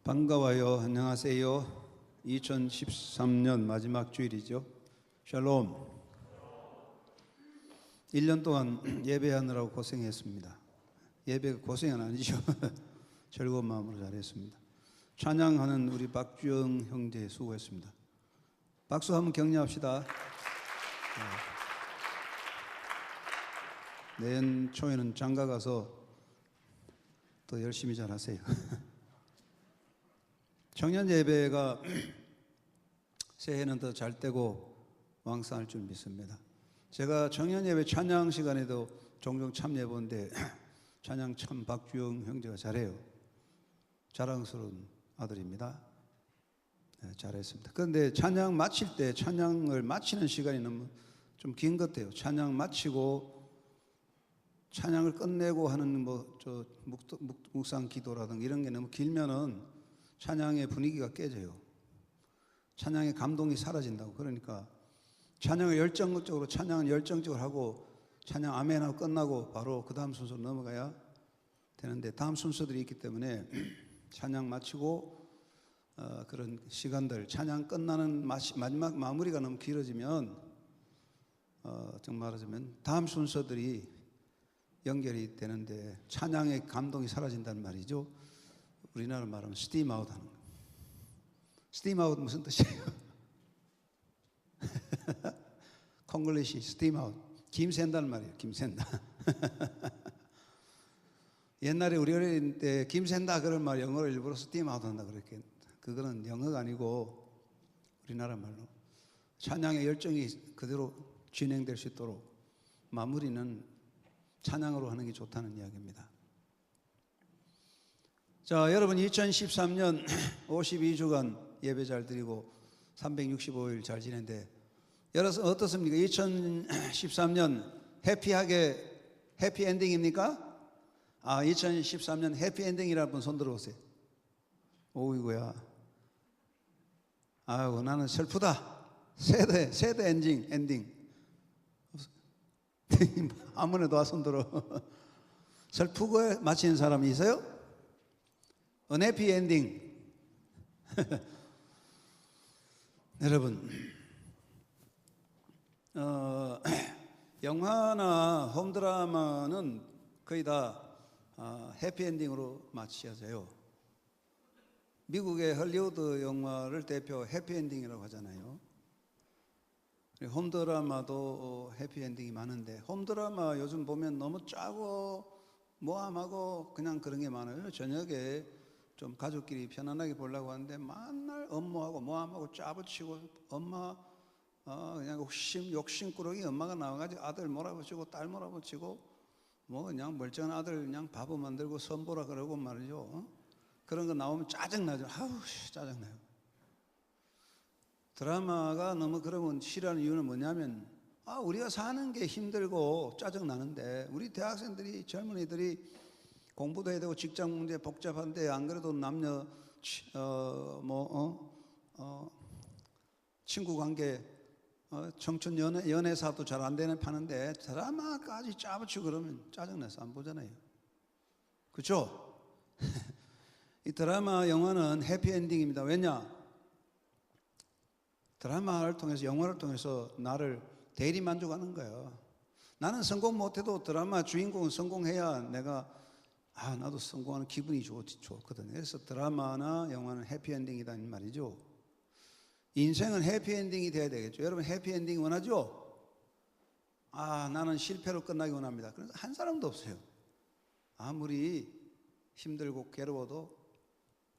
반가워요. 안녕하세요. 2013년 마지막 주일이죠. 샬롬. 1년 동안 예배하느라고 고생했습니다. 예배가 고생은 아니죠. 즐거운 마음으로 잘했습니다. 찬양하는 우리 박주영 형제 수고했습니다. 박수 한번 격려합시다. 내년 초에는 장가 가서 더 열심히 잘하세요. 청년 예배가 새해는 더 잘 되고 왕성할 줄 믿습니다. 제가 청년 예배 찬양 시간에도 종종 참여해 보는데 찬양 참 박주영 형제가 잘해요. 자랑스러운 아들입니다. 네, 잘했습니다. 그런데 찬양 마칠 때 찬양을 마치는 시간이 너무 좀 긴 것 같아요. 찬양 마치고 찬양을 끝내고 하는 묵상 기도라든가 이런 게 너무 길면은 찬양의 분위기가 깨져요. 찬양의 감동이 사라진다고. 그러니까 찬양을 열정적으로 하고 찬양 아멘하고 끝나고 바로 그 다음 순서로 넘어가야 되는데 다음 순서들이 있기 때문에 찬양 마치고 그런 시간들, 찬양 끝나는 마지막 마무리가 너무 길어지면 정말 말하자면 다음 순서들이 연결이 되는데 찬양의 감동이 사라진다는 말이죠. 우리나라 말하면 스팀 아웃 하는 거. 스팀 아웃 무슨 뜻이에요? 콩글리시 스팀 아웃. 김 샌다는 말이에요. 김 샌다. 옛날에 우리 어릴 때 김 샌다 그런 말 영어로 일부러 스팀 아웃 한다 그렇게. 그거는 영어가 아니고 우리나라 말로 찬양의 열정이 그대로 진행될 수 있도록 마무리는 찬양으로 하는 게 좋다는 이야기입니다. 자, 여러분 2013년 52주간 예배 잘 드리고 365일 잘 지낸데 여러분 어떻습니까? 2013년 해피 엔딩입니까? 2013년 해피 엔딩이라는 분 손 들어보세요. 오이구야. 아이고 나는 슬프다. 새드 엔딩. 아무래도 와 손 들어. 슬프고 마치는 사람이 있어요? 언해피 엔딩. 여러분 영화나 홈드라마는 거의 다 해피엔딩으로 마치어져요. 미국의 헐리우드 영화를 대표 해피엔딩이라고 하잖아요. 홈드라마도 해피엔딩이 많은데 홈드라마 요즘 보면 너무 짜고 모함하고 그냥 그런 게 많아요. 저녁에 좀 가족끼리 편안하게 보려고 하는데 맨날 업무하고 모함하고 짜붙이고 엄마 그냥 욕심꾸러기 엄마가 나와가지고 아들 몰아붙이고 딸 몰아붙이고 뭐 그냥 멀쩡한 아들 그냥 바보 만들고 선보라 그러고 말이죠. 그런 거 나오면 짜증나죠. 짜증나요. 드라마가 너무 그러면 싫어하는 이유는 뭐냐면 우리가 사는 게 힘들고 짜증나는데 우리 대학생들이 젊은이들이 공부도 해야 되고 직장 문제 복잡한데 안 그래도 남녀 친구 관계 청춘 연애 사업도 잘 안 되는 파는데 드라마까지 짜붙이고 그러면 짜증나서 안 보잖아요. 그렇죠? 이 드라마 영화는 해피엔딩입니다. 왜냐? 드라마를 통해서 영화를 통해서 나를 대리 만족하는 거예요. 나는 성공 못해도 드라마 주인공은 성공해야 내가 나도 성공하는 기분이 좋거든요. 그래서 드라마나 영화는 해피엔딩이라는 말이죠. 인생은 해피엔딩이 돼야 되겠죠. 여러분 해피엔딩 원하죠? 나는 실패로 끝나기 원합니다. 그래서 한 사람도 없어요. 아무리 힘들고 괴로워도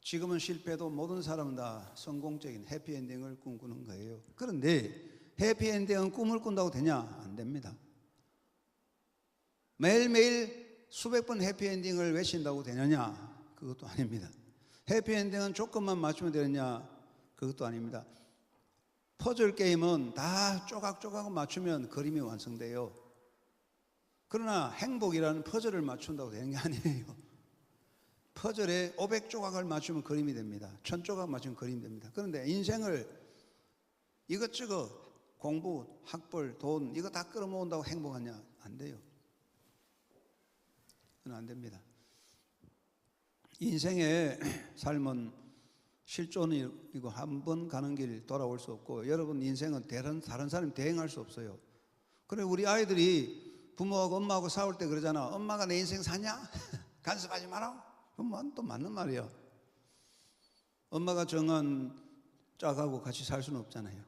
지금은 실패도 모든 사람은 다 성공적인 해피엔딩을 꿈꾸는 거예요. 그런데 해피엔딩은 꿈을 꾼다고 되냐? 안 됩니다. 매일매일 수백 번 해피엔딩을 외친다고 되느냐? 그것도 아닙니다. 해피엔딩은 조건만 맞추면 되느냐? 그것도 아닙니다. 퍼즐 게임은 다 조각조각 맞추면 그림이 완성돼요. 그러나 행복이라는 퍼즐을 맞춘다고 되는 게 아니에요. 퍼즐에 500조각을 맞추면 그림이 됩니다. 1000조각 맞추면 그림이 됩니다. 그런데 인생을 이것저것 공부, 학벌, 돈 이거 다 끌어모은다고 행복하냐? 안 돼요. 그건 안 됩니다. 인생의 삶은 실존이고 한 번 가는 길 돌아올 수 없고 여러분 인생은 다른 사람이 대행할 수 없어요. 그래 우리 아이들이 부모하고 엄마하고 싸울 때 그러잖아. 엄마가 내 인생 사냐? 간섭하지 마라. 그건 또 맞는 말이야. 엄마가 정한 짝하고 같이 살 수는 없잖아요.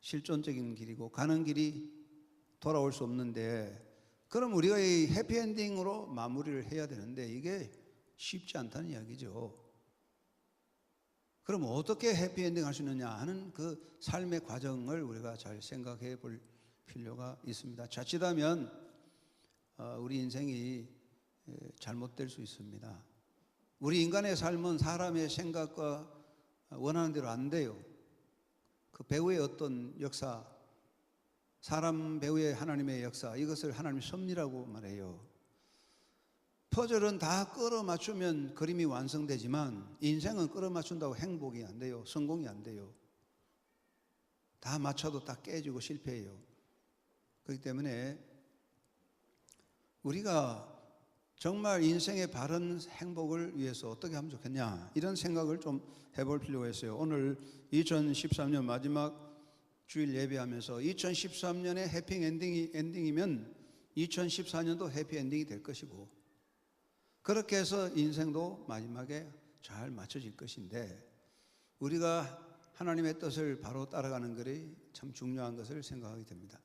실존적인 길이고 가는 길이 돌아올 수 없는데 그럼 우리가 이 해피엔딩으로 마무리를 해야 되는데 이게 쉽지 않다는 이야기죠. 그럼 어떻게 해피엔딩 할 수 있느냐 하는 그 삶의 과정을 우리가 잘 생각해 볼 필요가 있습니다. 자칫하면 우리 인생이 잘못될 수 있습니다. 우리 인간의 삶은 사람의 생각과 원하는 대로 안 돼요. 그 배후의 어떤 역사, 사람 배후의 하나님의 역사, 이것을 하나님의 섭리라고 말해요. 퍼즐은 다 끌어맞추면 그림이 완성되지만 인생은 끌어맞춘다고 행복이 안 돼요. 성공이 안 돼요. 다 맞춰도 다 깨지고 실패해요. 그렇기 때문에 우리가 정말 인생의 바른 행복을 위해서 어떻게 하면 좋겠냐 이런 생각을 좀 해볼 필요가 있어요. 오늘 2013년 마지막 주일 예배하면서 2013년에 해피엔딩이면 2014년도 해피엔딩이 될 것이고 그렇게 해서 인생도 마지막에 잘 맞춰질 것인데 우리가 하나님의 뜻을 바로 따라가는 것이 참 중요한 것을 생각하게 됩니다.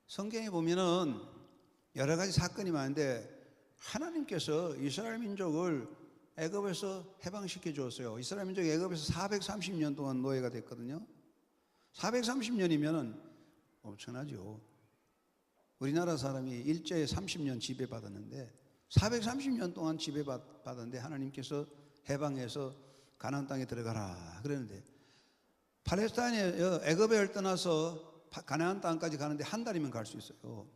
성경에 보면은 여러 가지 사건이 많은데 하나님께서 이스라엘 민족을 애굽에서 해방시켜 주었어요. 이스라엘 민족이 애굽에서 430년 동안 노예가 됐거든요. 430년이면 엄청나죠. 우리나라 사람이 일제에 30년 지배받았는데 430년 동안 지배받았는데 하나님께서 해방해서 가나안 땅에 들어가라 그러는데 팔레스타인에 애굽을 떠나서 가나안 땅까지 가는데 한 달이면 갈 수 있어요.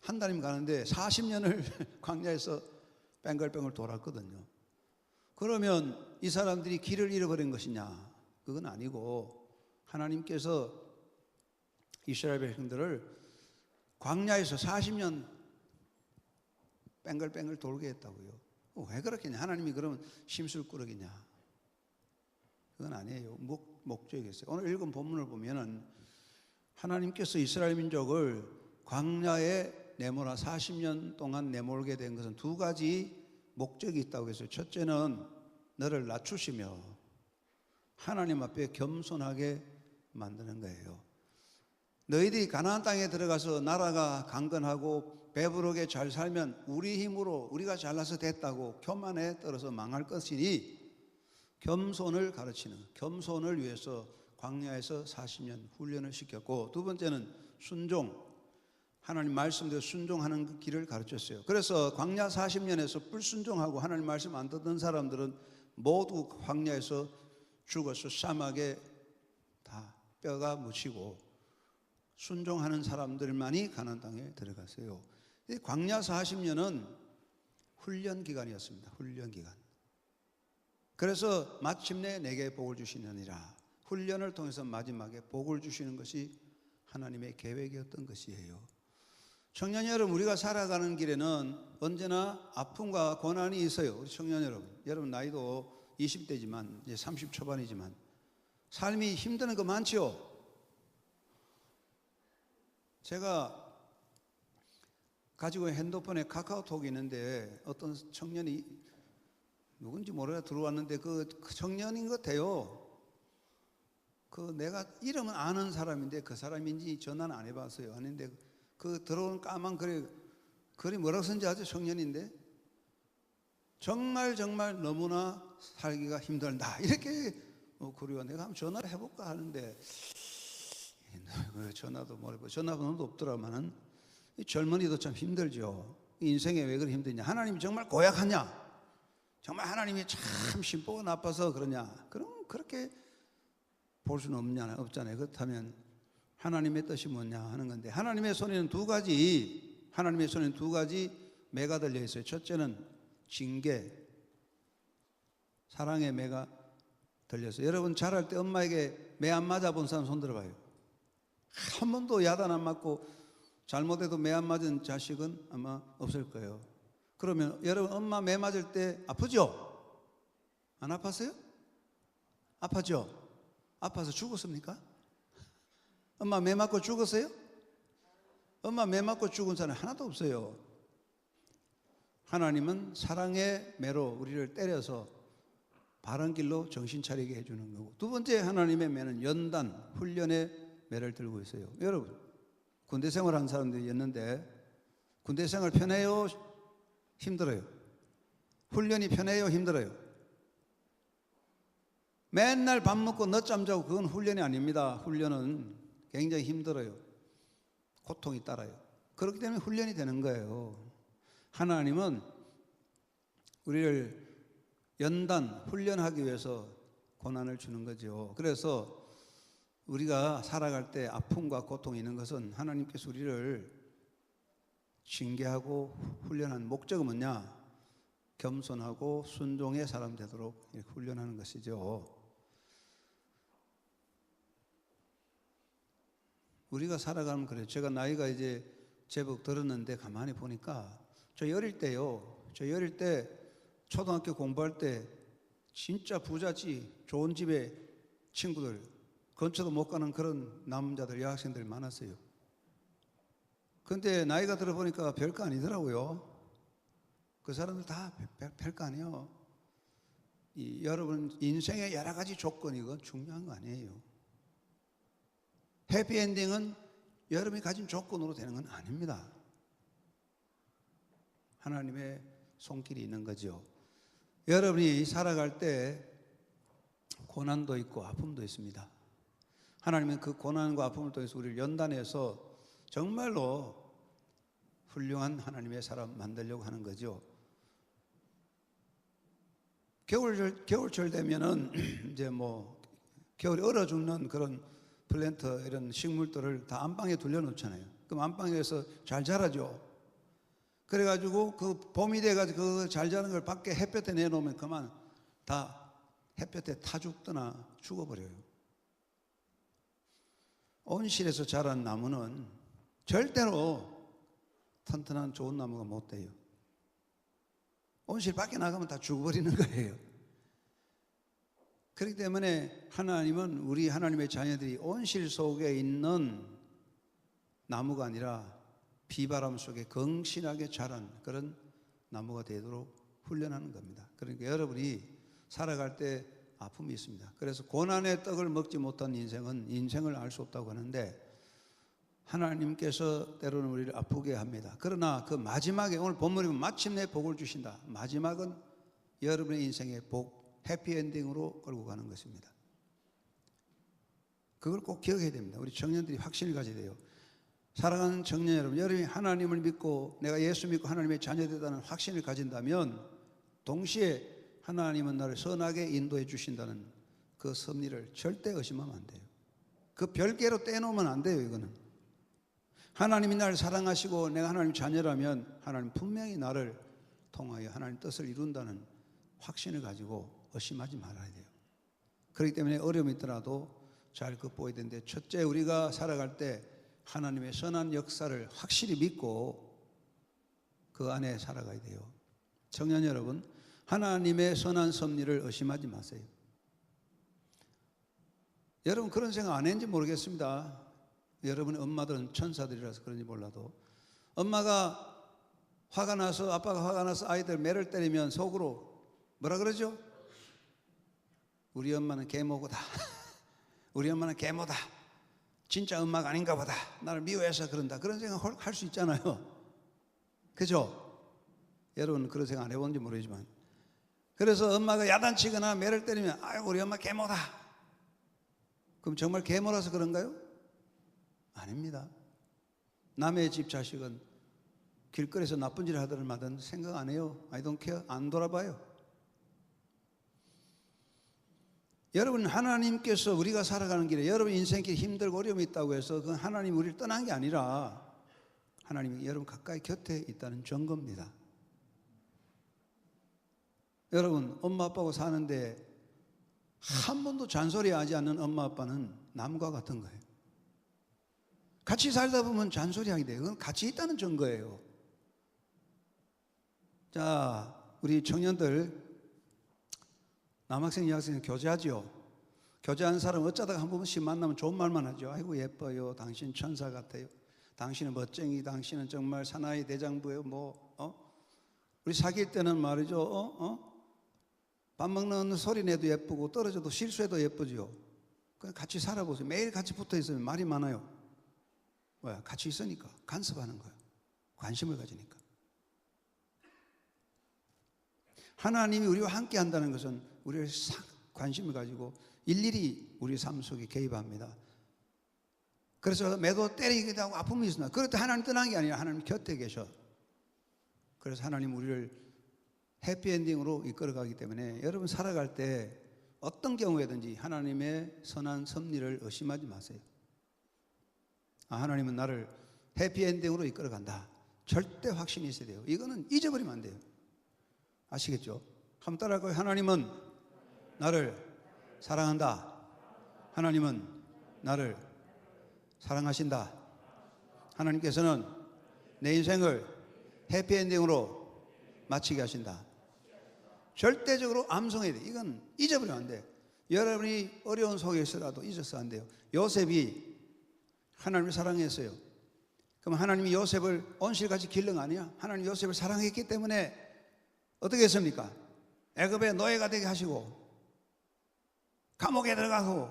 한 달이면 가는데 40년을 광야에서 뺑글뺑글 돌았거든요. 그러면 이 사람들이 길을 잃어버린 것이냐? 그건 아니고 하나님께서 이스라엘 백성들을 광야에서 40년 뺑글뺑글 돌게 했다고요. 왜 그렇겠냐? 하나님이 그러면 심술꾸러기냐? 그건 아니에요. 목적이 있어요. 오늘 읽은 본문을 보면은 하나님께서 이스라엘 민족을 광야에 내몰아 40년 동안 내몰게 된 것은 두 가지 목적이 있다고 했어요. 첫째는 너를 낮추시며 하나님 앞에 겸손하게 만드는 거예요. 너희들이 가나안 땅에 들어가서 나라가 강건하고 배부르게 잘 살면 우리 힘으로 우리가 잘나서 됐다고 교만에 떨어져 망할 것이니 겸손을 가르치는, 겸손을 위해서 광야에서 40년 훈련을 시켰고 두 번째는 순종, 하나님 말씀대로 순종하는 그 길을 가르쳤어요. 그래서 광야 40년에서 불순종하고 하나님 말씀 안 듣는 사람들은 모두 광야에서 죽어서 사막에 다 뼈가 묻히고 순종하는 사람들만이 가나안 땅에 들어갔어요. 이 광야 40년은 훈련 기간이었습니다. 훈련 기간. 그래서 마침내 내게 복을 주시느니라. 훈련을 통해서 마지막에 복을 주시는 것이 하나님의 계획이었던 것이에요. 청년 여러분, 우리가 살아가는 길에는 언제나 아픔과 고난이 있어요. 우리 청년 여러분 나이도 20대지만 이제 30 초반이지만 삶이 힘드는 거 많지요. 제가 가지고 핸드폰에 카카오톡이 있는데 어떤 청년이 누군지 모르겠 들어왔는데 그 청년인 것 같아요. 그 내가 이름은 아는 사람인데 그 사람인지 전화는 안 해봤어요. 아닌데 그 들어온 까만 글이 뭐라고 쓴지 아죠? 청년인데 정말 너무나 살기가 힘들다 이렇게 그리고 내가 한번 전화를 해볼까 하는데 전화도 모르고 전화번호도 없더라마는 이 젊은이도 참 힘들죠. 인생에 왜 그렇게 힘드냐? 하나님이 정말 고약하냐? 정말 하나님이 참 심보가 나빠서 그러냐? 그럼 그렇게 볼 수는 없잖아요. 그렇다면 하나님의 뜻이 뭐냐 하는 건데 하나님의 손에는 두 가지 매가 들려 있어요. 첫째는 징계, 사랑의 매가 들려서 여러분 자랄 때 엄마에게 매 안 맞아본 사람 손 들어봐요. 한 번도 야단 안 맞고 잘못해도 매 안 맞은 자식은 아마 없을 거예요. 그러면 여러분 엄마 매 맞을 때 아프죠? 안 아팠어요? 아팠죠? 아파서 죽었습니까? 엄마 매 맞고 죽었어요? 엄마 매 맞고 죽은 사람 하나도 없어요. 하나님은 사랑의 매로 우리를 때려서 바른 길로 정신 차리게 해주는 거고, 두 번째 하나님의 매는 연단, 훈련의 매를 들고 있어요. 여러분, 군대 생활한 사람들이었는데 군대 생활 편해요? 힘들어요? 훈련이 편해요? 힘들어요? 맨날 밥 먹고 늦잠 자고 그건 훈련이 아닙니다. 훈련은 굉장히 힘들어요. 고통이 따라요. 그렇기 때문에 훈련이 되는 거예요. 하나님은 우리를 연단, 훈련하기 위해서 고난을 주는 거죠. 그래서 우리가 살아갈 때 아픔과 고통이 있는 것은 하나님께서 우리를 징계하고 훈련한 목적은 뭐냐? 겸손하고 순종의 사람 되도록 이렇게 훈련하는 것이죠. 우리가 살아가면 그래요. 제가 나이가 이제 제법 들었는데 가만히 보니까 저 어릴 때요. 저 어릴 때 초등학교 공부할 때 진짜 부잣집 좋은 집에 친구들 근처도 못 가는 그런 남자들 여학생들 많았어요. 그런데 나이가 들어보니까 별거 아니더라고요. 그 사람들 다 별거 아니에요. 여러분 인생의 여러 가지 조건이 이건 중요한 거 아니에요. 해피엔딩은 여러분이 가진 조건으로 되는 건 아닙니다. 하나님의 손길이 있는 거죠. 여러분이 살아갈 때 고난도 있고 아픔도 있습니다. 하나님은 그 고난과 아픔을 통해서 우리를 연단해서 정말로 훌륭한 하나님의 사람 만들려고 하는 거죠. 겨울철 되면은 이제 뭐 겨울에 얼어 죽는 그런 플랜트 이런 식물들을 다 안방에 둘러놓잖아요. 그럼 안방에서 잘 자라죠. 그래가지고 그 봄이 돼가지고 그 잘 자란 걸 밖에 햇볕에 내놓으면 그만 다 햇볕에 타 죽거나 죽어버려요. 온실에서 자란 나무는 절대로 튼튼한 좋은 나무가 못 돼요. 온실 밖에 나가면 다 죽어버리는 거예요. 그렇기 때문에 하나님은 우리 하나님의 자녀들이 온실 속에 있는 나무가 아니라 비바람 속에 긍실하게 자란 그런 나무가 되도록 훈련하는 겁니다. 그러니까 여러분이 살아갈 때 아픔이 있습니다. 그래서 고난의 떡을 먹지 못한 인생은 인생을 알 수 없다고 하는데 하나님께서 때로는 우리를 아프게 합니다. 그러나 그 마지막에 오늘 본문이 마침내 복을 주신다. 마지막은 여러분의 인생의 복, 해피엔딩으로 끌고 가는 것입니다. 그걸 꼭 기억해야 됩니다. 우리 청년들이 확신을 가져야 돼요. 사랑하는 청년 여러분, 여러분이 하나님을 믿고 내가 예수 믿고 하나님의 자녀되다는 확신을 가진다면 동시에 하나님은 나를 선하게 인도해 주신다는 그 섭리를 절대 의심하면 안 돼요. 그 별개로 떼놓으면 안 돼요. 이거는 하나님이 나를 사랑하시고 내가 하나님 자녀라면 하나님 분명히 나를 통하여 하나님 뜻을 이룬다는 확신을 가지고 의심하지 말아야 돼요. 그렇기 때문에 어려움이 있더라도 잘 극복해야 되는데, 첫째 우리가 살아갈 때 하나님의 선한 역사를 확실히 믿고 그 안에 살아가야 돼요. 청년 여러분, 하나님의 선한 섭리를 의심하지 마세요. 여러분 그런 생각 안 했는지 모르겠습니다. 여러분의 엄마들은 천사들이라서 그런지 몰라도 엄마가 화가 나서, 아빠가 화가 나서 아이들 매를 때리면 속으로 뭐라 그러죠? 우리 엄마는 개모고다. 우리 엄마는 개모다. 진짜 엄마가 아닌가 보다. 나를 미워해서 그런다. 그런 생각 할 수 있잖아요. 그죠? 여러분 그런 생각 안 해본지 모르지만, 그래서 엄마가 야단치거나 매를 때리면 아이고 우리 엄마 개모다. 그럼 정말 개모라서 그런가요? 아닙니다. 남의 집 자식은 길거리에서 나쁜 짓을 하든 마든 생각 안 해요. I don't care. 안 돌아봐요. 여러분 하나님께서 우리가 살아가는 길에 여러분 인생길이 힘들고 어려움이 있다고 해서 그건 하나님이 우리를 떠난 게 아니라 하나님이 여러분 가까이 곁에 있다는 증거입니다. 여러분 엄마 아빠하고 사는데 한 번도 잔소리하지 않는 엄마 아빠는 남과 같은 거예요. 같이 살다 보면 잔소리하게 돼요. 그건 같이 있다는 증거예요. 자, 우리 청년들 남학생, 여학생 교제하죠. 교제하는 사람 어쩌다가 한 번씩 만나면 좋은 말만 하죠. 아이고 예뻐요. 당신 천사 같아요. 당신은 멋쟁이. 당신은 정말 사나이 대장부예요. 우리 사귈 때는 말이죠. 밥 먹는 소리 내도 예쁘고 떨어져도 실수해도 예쁘죠. 그냥 같이 살아보세요. 매일 같이 붙어 있으면 말이 많아요. 왜? 같이 있으니까 간섭하는 거예요. 관심을 가지니까. 하나님이 우리와 함께 한다는 것은 우리를 관심을 가지고 일일이 우리 삶 속에 개입합니다. 그래서 매도 때리기도 하고 아픔이 있으나 그럴 때 하나님 떠난 게 아니라 하나님 곁에 계셔. 그래서 하나님 우리를 해피엔딩으로 이끌어가기 때문에 여러분 살아갈 때 어떤 경우에든지 하나님의 선한 섭리를 의심하지 마세요. 하나님은 나를 해피엔딩으로 이끌어간다. 절대 확신이 있어야 돼요. 이거는 잊어버리면 안 돼요. 아시겠죠? 한번 따라할까요? 하나님은 나를 사랑한다. 하나님은 나를 사랑하신다. 하나님께서는 내 인생을 해피엔딩으로 마치게 하신다. 절대적으로 암송해야 돼. 이건 잊어버리면 안 돼. 여러분이 어려운 속에 있어라도 잊어서 안 돼요. 요셉이 하나님을 사랑했어요. 그럼 하나님이 요셉을 온실같이 기른 거 아니야? 하나님 요셉을 사랑했기 때문에 어떻게 했습니까? 애굽의 노예가 되게 하시고 감옥에 들어가고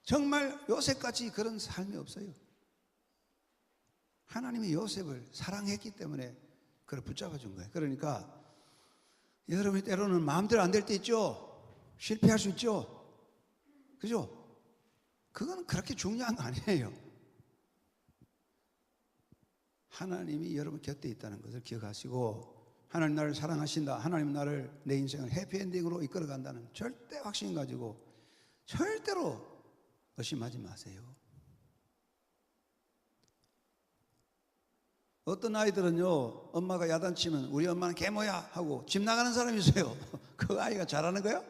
정말 요셉같이 그런 삶이 없어요. 하나님이 요셉을 사랑했기 때문에 그걸 붙잡아 준 거예요. 그러니까 여러분이 때로는 마음대로 안 될 때 있죠. 실패할 수 있죠. 그죠? 그건 그렇게 중요한 거 아니에요. 하나님이 여러분 곁에 있다는 것을 기억하시고 하나님 나를 사랑하신다. 하나님 나를 내 인생을 해피엔딩으로 이끌어간다는 절대 확신 가지고 절대로 의심하지 마세요. 어떤 아이들은요, 엄마가 야단치면 우리 엄마는 계모야 하고 집 나가는 사람이 있어요. 그 아이가 잘하는 거야?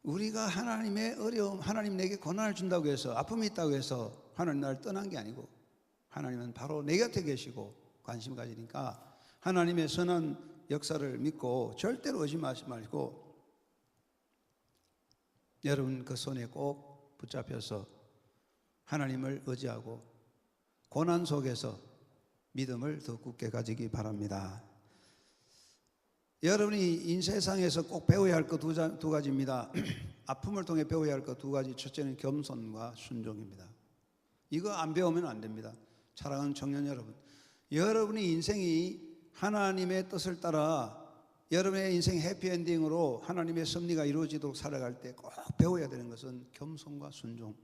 우리가 하나님의 어려움, 하나님 내게 고난을 준다고 해서 아픔이 있다고 해서 하나님 나를 떠난 게 아니고 하나님은 바로 내 곁에 계시고 관심 가지니까 하나님의 선한 역사를 믿고 절대로 의심하지 말고 여러분 그 손에 꼭 붙잡혀서 하나님을 의지하고 고난 속에서 믿음을 더 굳게 가지기 바랍니다. 여러분이 인세상에서 꼭 배워야 할 것 두 가지입니다. 아픔을 통해 배워야 할 것 두 가지. 첫째는 겸손과 순종입니다. 이거 안 배우면 안 됩니다. 사랑하는 청년 여러분, 여러분의 인생이 하나님의 뜻을 따라 여러분의 인생 해피엔딩으로 하나님의 섭리가 이루어지도록 살아갈 때 꼭 배워야 되는 것은 겸손과 순종.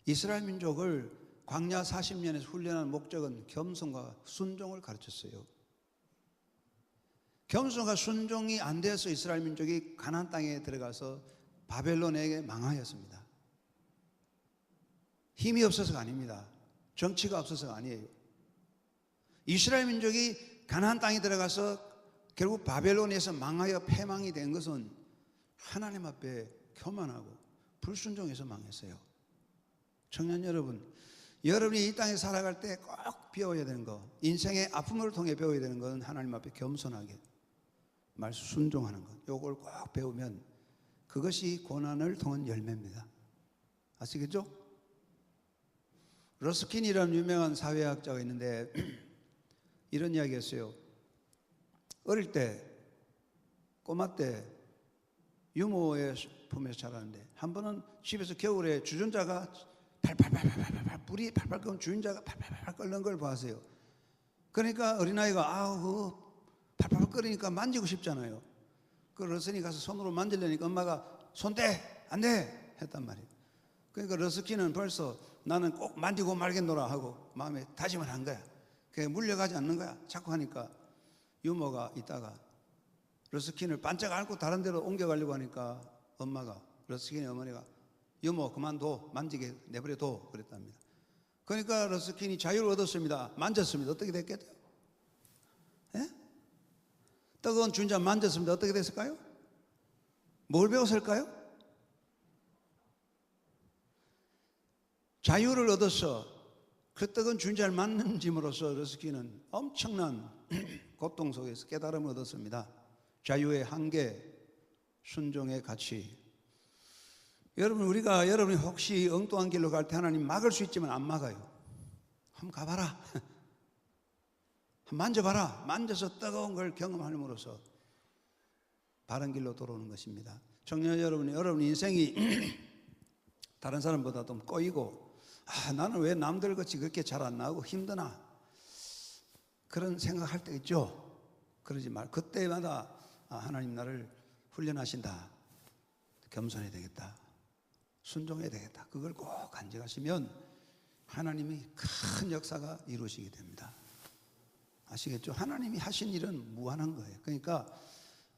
이스라엘 민족을 광야 40년에서 훈련한 목적은 겸손과 순종을 가르쳤어요. 겸손과 순종이 안 돼서 이스라엘 민족이 가나안 땅에 들어가서 바벨론에게 망하였습니다. 힘이 없어서가 아닙니다. 정치가 없어서가 아니에요. 이스라엘 민족이 가나안 땅에 들어가서 결국 바벨론에서 망하여 패망이 된 것은 하나님 앞에 교만하고 불순종해서 망했어요. 청년 여러분, 여러분이 이 땅에 살아갈 때 꼭 배워야 되는 거, 인생의 아픔을 통해 배워야 되는 것은 하나님 앞에 겸손하게 말씀 순종하는 것. 요걸 꼭 배우면 그것이 고난을 통한 열매입니다. 아시겠죠? 러스킨이라는 유명한 사회학자가 있는데 이런 이야기 했어요. 어릴 때 꼬마 때 유모의 품에서 자라는데 한 번은 집에서 겨울에 주전자가 팔팔팔팔팔 불이 팔팔 끄면 주전자가 팔팔팔 끓는 걸 봤어요. 그러니까 어린아이가 팔팔 끓으니까 만지고 싶잖아요. 그 러스킨이 가서 손으로 만지려니까 엄마가 손 떼! 안 돼! 했단 말이에요. 그러니까 러스킨은 벌써 나는 꼭 만지고 말겠노라 하고 마음에 다짐을 한 거야. 그게 물려가지 않는 거야. 자꾸 하니까 유모가 있다가 러스킨을 반짝 안고 다른 데로 옮겨가려고 하니까 엄마가, 러스킨의 어머니가 유모 그만둬, 만지게 내버려둬 그랬답니다. 그러니까 러스킨이 자유를 얻었습니다. 만졌습니다. 어떻게 됐겠어요? 예? 뜨거운 주전자 만졌습니다. 어떻게 됐을까요? 뭘 배웠을까요? 자유를 얻어서 그 뜨거운 주전자를 만짐으로써 러스킨은 엄청난 고통 속에서 깨달음을 얻었습니다. 자유의 한계, 순종의 가치. 여러분, 여러분이 혹시 엉뚱한 길로 갈 때 하나님 막을 수 있지만 안 막아요. 한번 가봐라. 한번 만져봐라. 만져서 뜨거운 걸 경험함으로써 바른 길로 돌아오는 것입니다. 청년 여러분 인생이 다른 사람보다 좀 꼬이고, 나는 왜 남들 같이 그렇게 잘 안 나오고 힘드나, 그런 생각할 때 있죠. 그러지 말. 그때마다 하나님 나를 훈련하신다. 겸손해야 되겠다. 순종해야 되겠다. 그걸 꼭 간직하시면 하나님이 큰 역사가 이루어지게 됩니다. 아시겠죠? 하나님이 하신 일은 무한한 거예요. 그러니까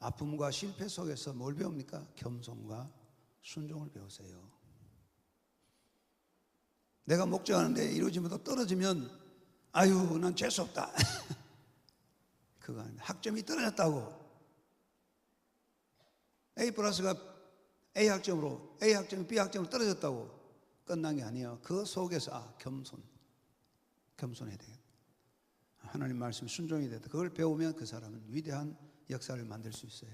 아픔과 실패 속에서 뭘 배웁니까? 겸손과 순종을 배우세요. 내가 목적하는데 이루어지지 못하고 떨어지면 아유, 난 재수없다. 그거 아닙니다. 학점이 떨어졌다고 A+가 A 학점이 B 학점으로 떨어졌다고 끝난 게 아니에요. 그 속에서 겸손해야 되겠다. 하나님 말씀 순종이 되다. 그걸 배우면 그 사람은 위대한 역사를 만들 수 있어요.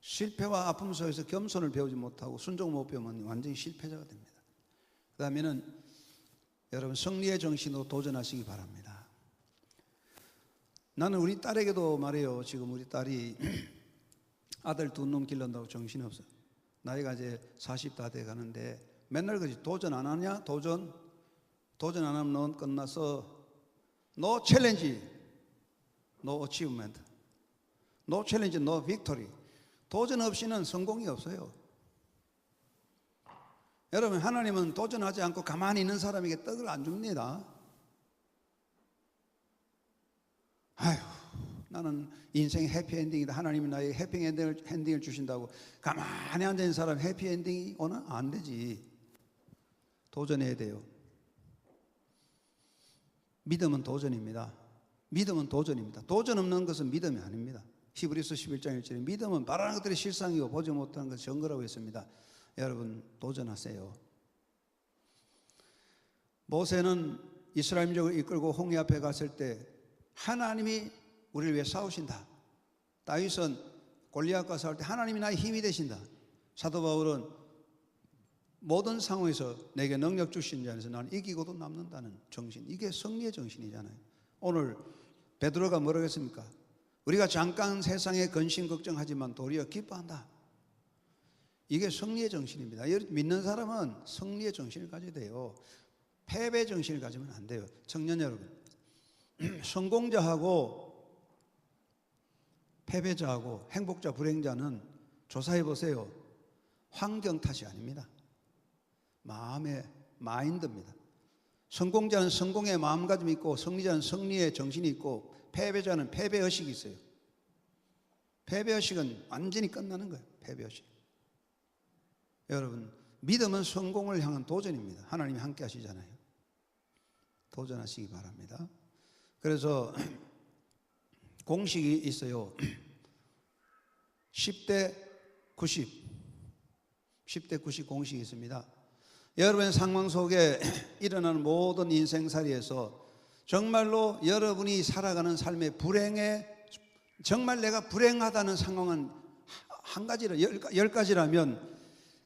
실패와 아픔 속에서 겸손을 배우지 못하고 순종을 못 배우면 완전히 실패자가 됩니다. 그 다음에는 여러분 승리의 정신으로 도전하시기 바랍니다. 나는 우리 딸에게도 말해요. 지금 우리 딸이 아들 두 놈 길른다고 정신이 없어요. 나이가 이제 40 다 돼 가는데 맨날 그러지. 도전 안 하냐? 도전 안 하면 넌 끝나서 No challenge, no achievement. No challenge, no victory. 도전 없이는 성공이 없어요. 여러분, 하나님은 도전하지 않고 가만히 있는 사람에게 떡을 안 줍니다. 아휴, 나는 인생의 해피엔딩이다. 하나님이 나에게 해피엔딩을 주신다고 가만히 앉아있는 사람 해피엔딩이 오나? 안 되지. 도전해야 돼요. 믿음은 도전입니다. 믿음은 도전입니다. 도전 없는 것은 믿음이 아닙니다. 히브리서 11장 1절에 믿음은 바라는 것들이 실상이고 보지 못하는 것이 증거라고 했습니다. 여러분, 도전하세요. 모세는 이스라엘 민족을 이끌고 홍해 앞에 갔을 때 하나님이 우리를 위해 싸우신다. 다윗은 골리앗과 싸울 때 하나님이 나의 힘이 되신다. 사도 바울은 모든 상황에서 내게 능력 주신 자 안에서 나는 이기고도 남는다는 정신, 이게 승리의 정신이잖아요. 오늘 베드로가 뭐라고 했습니까? 우리가 잠깐 세상에 근심 걱정하지만 도리어 기뻐한다. 이게 승리의 정신입니다. 믿는 사람은 승리의 정신을 가져야 돼요. 패배 정신을 가지면 안 돼요. 청년 여러분, 성공자하고 패배자하고 행복자 불행자는 조사해 보세요. 환경 탓이 아닙니다. 마음의 마인드입니다. 성공자는 성공의 마음가짐이 있고 승리자는 승리의 정신이 있고 패배자는 패배의식이 있어요. 패배의식은 완전히 끝나는 거예요. 패배의식. 여러분, 믿음은 성공을 향한 도전입니다. 하나님이 함께 하시잖아요. 도전하시기 바랍니다. 그래서 공식이 있어요. 10대 90 공식이 있습니다. 여러분의 상황 속에 일어나는 모든 인생살이에서 정말로 여러분이 살아가는 삶의 불행에 정말 내가 불행하다는 상황은 한 가지라, 10가지라면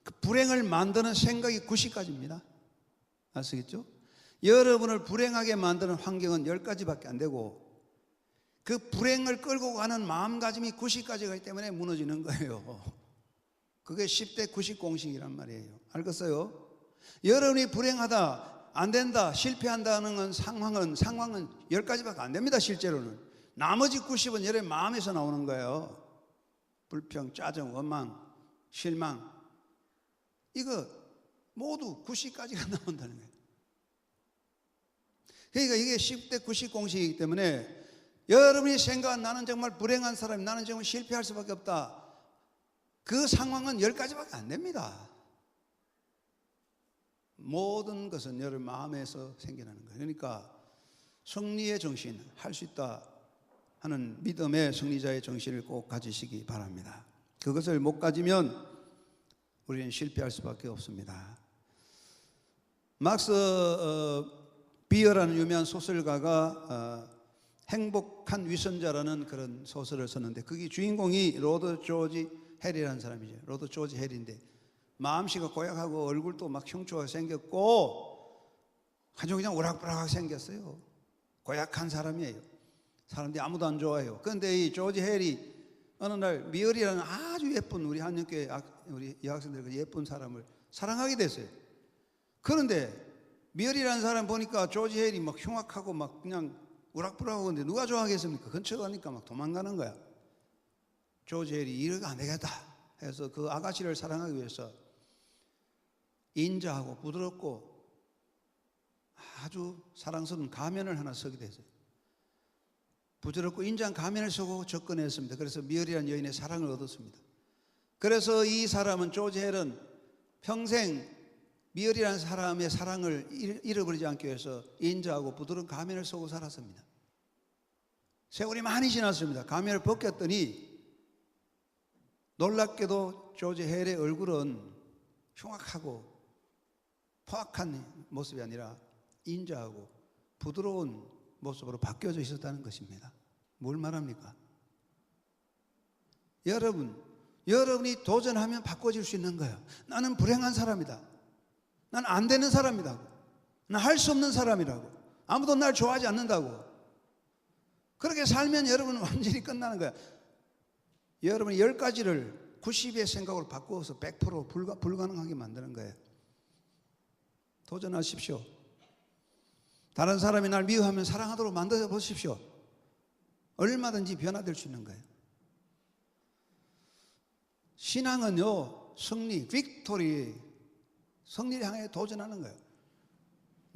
그 불행을 만드는 생각이 90가지입니다. 아시겠죠? 여러분을 불행하게 만드는 환경은 10가지밖에 안 되고 그 불행을 끌고 가는 마음가짐이 90가지가 있기 때문에 무너지는 거예요. 그게 10대 90 공식이란 말이에요. 알겠어요? 여러분이 불행하다, 안 된다, 실패한다는 상황은 10가지밖에 안 됩니다. 실제로는 나머지 90은 여러분의 마음에서 나오는 거예요. 불평, 짜증, 원망, 실망, 이거 모두 90까지가 나온다는 거예요. 그러니까 이게 10대 90 공식이기 때문에 여러분이 생각한 나는 정말 불행한 사람이, 나는 정말 실패할 수밖에 없다, 그 상황은 10가지밖에 안 됩니다. 모든 것은 여러분 마음에서 생겨나는 거예요. 그러니까 승리의 정신, 할 수 있다 하는 믿음의 승리자의 정신을 꼭 가지시기 바랍니다. 그것을 못 가지면 우리는 실패할 수밖에 없습니다. 막스 비어라는 유명한 소설가가 행복한 위선자라는 그런 소설을 썼는데 거기 주인공이 로드 조지 해리라는 사람이죠. 로드 조지 해리인데 마음씨가 고약하고 얼굴도 막 흉추가 생겼고 아주 그냥 우락부락하게 생겼어요. 고약한 사람이에요. 사람들이 아무도 안 좋아해요. 그런데 이 조지 해리 어느 날 미얼이라는 아주 예쁜 우리 한영교회 우리 여학생들 예쁜 사람을 사랑하게 됐어요. 그런데 미얼이라는 사람 보니까 조지 해리 막 흉악하고 막 그냥 우락부락하고 근데 누가 좋아하겠습니까? 근처 가니까 막 도망가는 거야. 조지 해리 이러가 안 되겠다 해서 그 아가씨를 사랑하기 위해서 인자하고 부드럽고 아주 사랑스러운 가면을 하나 쓰게 됐어요. 부드럽고 인자한 가면을 쓰고 접근했습니다. 그래서 미얼이라는 여인의 사랑을 얻었습니다. 그래서 이 사람은 조지 헬은 평생 미얼이라는 사람의 사랑을 잃어버리지 않기 위해서 인자하고 부드러운 가면을 쓰고 살았습니다. 세월이 많이 지났습니다. 가면을 벗겼더니 놀랍게도 조지 헬의 얼굴은 흉악하고 포악한 모습이 아니라 인자하고 부드러운 모습으로 바뀌어져 있었다는 것입니다. 뭘 말합니까? 여러분이 도전하면 바꿔질 수 있는 거예요. 나는 불행한 사람이다. 난 안 되는 사람이라고. 난 할 수 없는 사람이라고. 아무도 날 좋아하지 않는다고. 그렇게 살면 여러분은 완전히 끝나는 거야. 여러분이 10가지를 90의 생각으로 바꾸어서 100% 불가능하게 만드는 거예요. 도전하십시오. 다른 사람이 날 미워하면 사랑하도록 만들어 보십시오. 얼마든지 변화될 수 있는 거예요. 신앙은요, 승리, 빅토리, 승리를 향해 도전하는 거예요.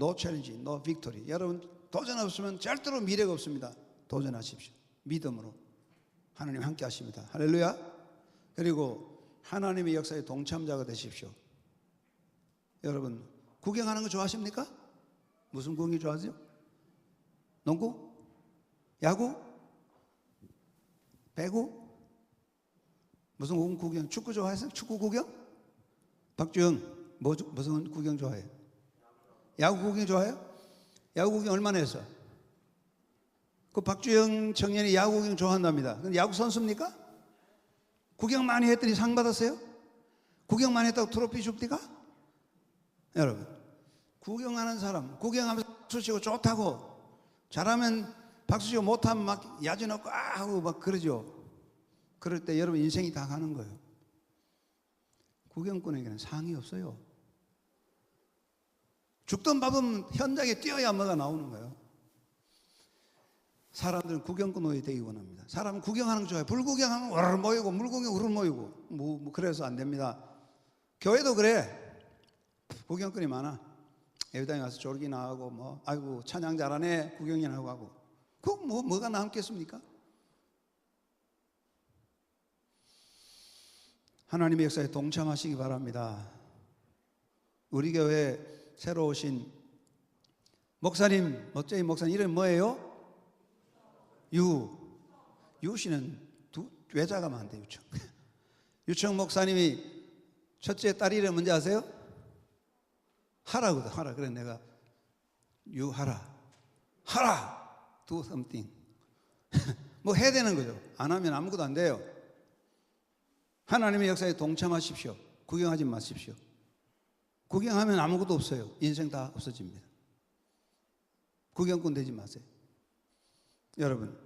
No challenge, no victory. 여러분 도전 없으면 절대로 미래가 없습니다. 도전하십시오. 믿음으로 하나님 함께 하십니다. 할렐루야. 그리고 하나님의 역사에 동참자가 되십시오. 여러분 구경하는 거 좋아하십니까? 무슨 구경이 좋아하세요? 농구? 야구? 배구? 무슨 구경? 축구 좋아하세요? 축구 구경? 박주영 무슨 구경 좋아해요? 야구 구경 좋아해요? 야구 구경 얼마나 했어? 그 박주영 청년이 야구 구경 좋아한답니다. 근데 야구 선수입니까? 구경 많이 했더니 상 받았어요? 구경 많이 했다고 트로피 줍니까? 여러분 구경하는 사람 구경하면서 박수 치고 좋다고 잘하면 박수 치고 못하면 막 야지 넣고 하고 막 그러죠. 그럴 때 여러분 인생이 다 가는 거예요. 구경꾼에게는 상이 없어요. 죽던 밥은 현장에 뛰어야 뭐가 나오는 거예요. 사람들은 구경꾼이 되기 원합니다. 사람은 구경하는 거 좋아해요. 불구경하면 우르르 모이고 물구경 우르르 모이고 뭐 그래서 안 됩니다. 교회도 그래. 구경꾼이 많아. 예배당에 와서 졸기나 하고 뭐 아이고 찬양 잘하네 구경이나 하고 그 뭐가 남겠습니까? 하나님의 역사에 동참하시기 바랍니다. 우리 교회 새로 오신 목사님, 멋쟁이 목사님 이름이 뭐예요? 유씨는 외자가 많대. 유청 목사님이 첫째 딸 이름 뭔지 아세요? 하라거든. 하라. 그래 내가 유하라 do something 뭐 해야 되는 거죠. 안 하면 아무것도 안 돼요. 하나님의 역사에 동참하십시오. 구경하지 마십시오. 구경하면 아무것도 없어요. 인생 다 없어집니다. 구경꾼 되지 마세요. 여러분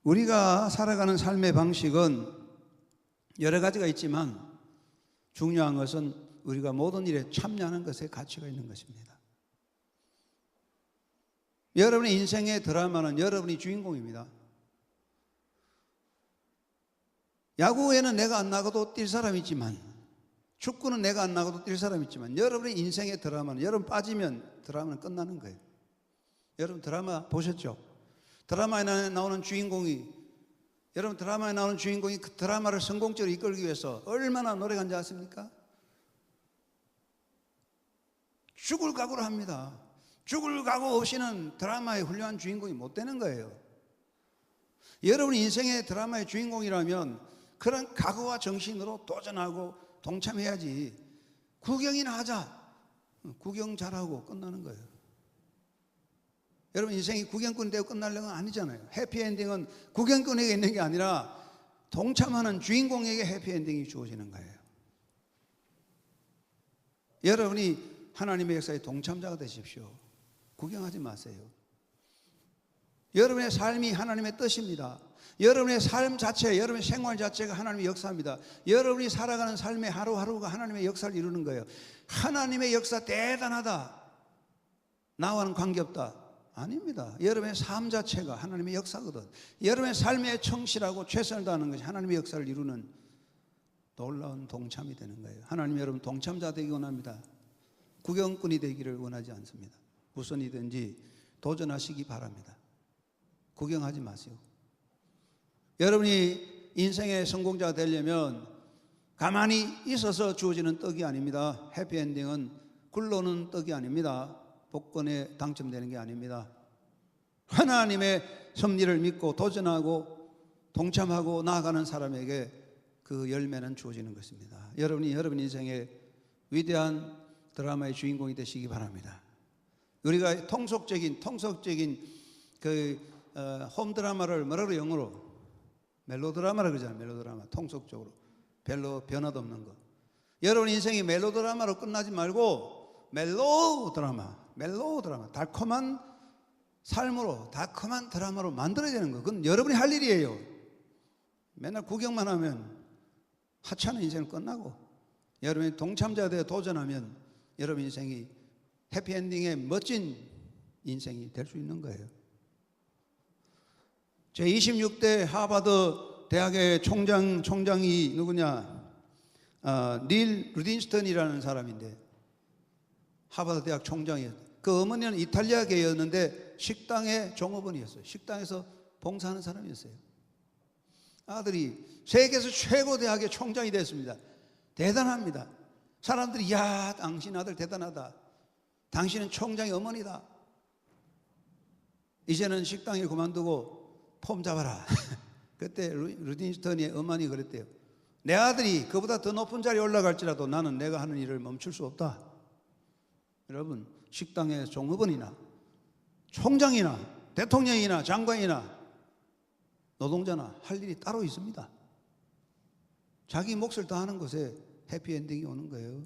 우리가 살아가는 삶의 방식은 여러 가지가 있지만 중요한 것은 우리가 모든 일에 참여하는 것에 가치가 있는 것입니다. 여러분의 인생의 드라마는 여러분이 주인공입니다. 야구에는 내가 안 나가도 뛸 사람이 있지만 축구는 내가 안 나가도 뛸 사람이 있지만 여러분의 인생의 드라마는 여러분 빠지면 드라마는 끝나는 거예요. 여러분 드라마 보셨죠? 드라마에 나오는 주인공이 여러분 드라마에 나오는 주인공이 그 드라마를 성공적으로 이끌기 위해서 얼마나 노력한지 아십니까? 죽을 각오를 합니다. 죽을 각오 없이는 드라마의 훌륭한 주인공이 못 되는 거예요. 여러분 인생의 드라마의 주인공이라면 그런 각오와 정신으로 도전하고 동참해야지. 구경이나 하자. 구경 잘하고 끝나는 거예요. 여러분 인생이 구경꾼이 되고 끝나려는 건 아니잖아요. 해피엔딩은 구경꾼에게 있는 게 아니라 동참하는 주인공에게 해피엔딩이 주어지는 거예요. 여러분이 하나님의 역사에 동참자가 되십시오. 구경하지 마세요. 여러분의 삶이 하나님의 뜻입니다. 여러분의 삶 자체, 여러분의 생활 자체가 하나님의 역사입니다. 여러분이 살아가는 삶의 하루하루가 하나님의 역사를 이루는 거예요. 하나님의 역사 대단하다, 나와는 관계없다, 아닙니다. 여러분의 삶 자체가 하나님의 역사거든. 여러분의 삶에 충실하고 최선을 다하는 것이 하나님의 역사를 이루는 놀라운 동참이 되는 거예요. 하나님 여러분 동참자 되기 원합니다. 구경꾼이 되기를 원하지 않습니다. 무슨 이든지 도전하시기 바랍니다. 구경하지 마세요. 여러분이 인생의 성공자가 되려면 가만히 있어서 주어지는 떡이 아닙니다. 해피엔딩은 굴러오는 떡이 아닙니다. 복권에 당첨되는 게 아닙니다. 하나님의 섭리를 믿고 도전하고 동참하고 나아가는 사람에게 그 열매는 주어지는 것입니다. 여러분이 여러분 인생의 위대한 드라마의 주인공이 되시기 바랍니다. 우리가 통속적인 그 홈드라마를 뭐라 그래요? 영어로 멜로드라마라 그러잖아요. 멜로드라마. 통속적으로 별로 변화도 없는 거. 여러분 인생이 멜로드라마로 끝나지 말고 멜로드라마, 달콤한 삶으로, 달콤한 드라마로 만들어야 되는 거. 그건 여러분이 할 일이에요. 맨날 구경만 하면 하찮은 인생은 끝나고, 여러분이 동참자가 되어 도전하면 여러분 인생이 해피엔딩의 멋진 인생이 될 수 있는 거예요. 제26대 하버드 대학의 총장이 누구냐? 닐 루딘스턴이라는 사람인데 하버드 대학 총장이었어요. 그 어머니는 이탈리아계였는데 식당의 종업원이었어요. 식당에서 봉사하는 사람이었어요. 아들이 세계에서 최고 대학의 총장이 됐습니다. 대단합니다. 사람들이 야, 당신 아들 대단하다. 당신은 총장의 어머니다. 이제는 식당을 그만두고 폼 잡아라. 그때 루딘스턴의 어머니 그랬대요. 내 아들이 그보다 더 높은 자리에 올라갈지라도 나는 내가 하는 일을 멈출 수 없다. 여러분 식당의 종업원이나 총장이나 대통령이나 장관이나 노동자나 할 일이 따로 있습니다. 자기 몫을 다하는 것에 해피엔딩이 오는 거예요.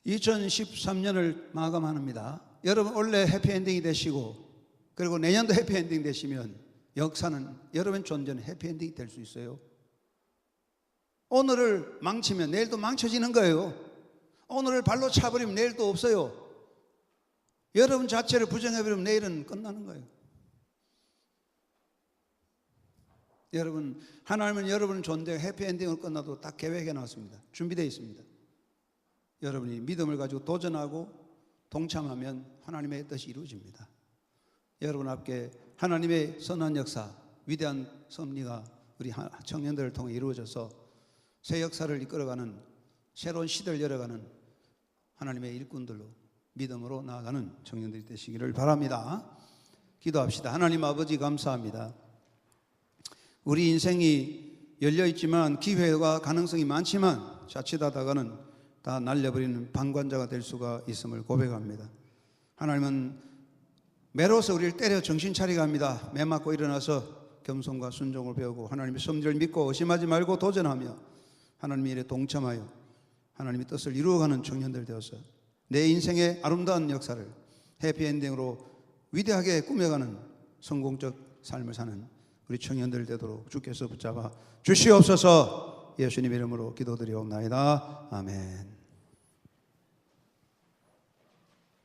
2013년을 마감합니다. 여러분 원래 해피엔딩이 되시고 그리고 내년도 해피엔딩 되시면 역사는 여러분 존재는 해피엔딩이 될 수 있어요. 오늘을 망치면 내일도 망쳐지는 거예요. 오늘을 발로 차버리면 내일도 없어요. 여러분 자체를 부정해버리면 내일은 끝나는 거예요. 여러분 하나님은 여러분 존재 해피엔딩으로 끝나도 딱 계획해 놨습니다. 준비되어 있습니다. 여러분이 믿음을 가지고 도전하고 동참하면 하나님의 뜻이 이루어집니다. 여러분 앞에 하나님의 선한 역사, 위대한 섭리가 우리 청년들을 통해 이루어져서 새 역사를 이끌어가는 새로운 시대를 열어가는 하나님의 일꾼들로 믿음으로 나아가는 청년들이 되시기를 바랍니다. 기도합시다. 하나님 아버지 감사합니다. 우리 인생이 열려있지만 기회와 가능성이 많지만 자칫하다가는 다 날려버리는 방관자가 될 수가 있음을 고백합니다. 하나님은 매로서 우리를 때려 정신 차리게 합니다. 매 맞고 일어나서 겸손과 순종을 배우고 하나님의 섭리를 믿고 의심하지 말고 도전하며 하나님의 일에 동참하여 하나님의 뜻을 이루어가는 청년들 되어서 내 인생의 아름다운 역사를 해피엔딩으로 위대하게 꾸며가는 성공적 삶을 사는 우리 청년들 되도록 주께서 붙잡아 주시옵소서. 예수님 이름으로 기도드리옵나이다. 아멘.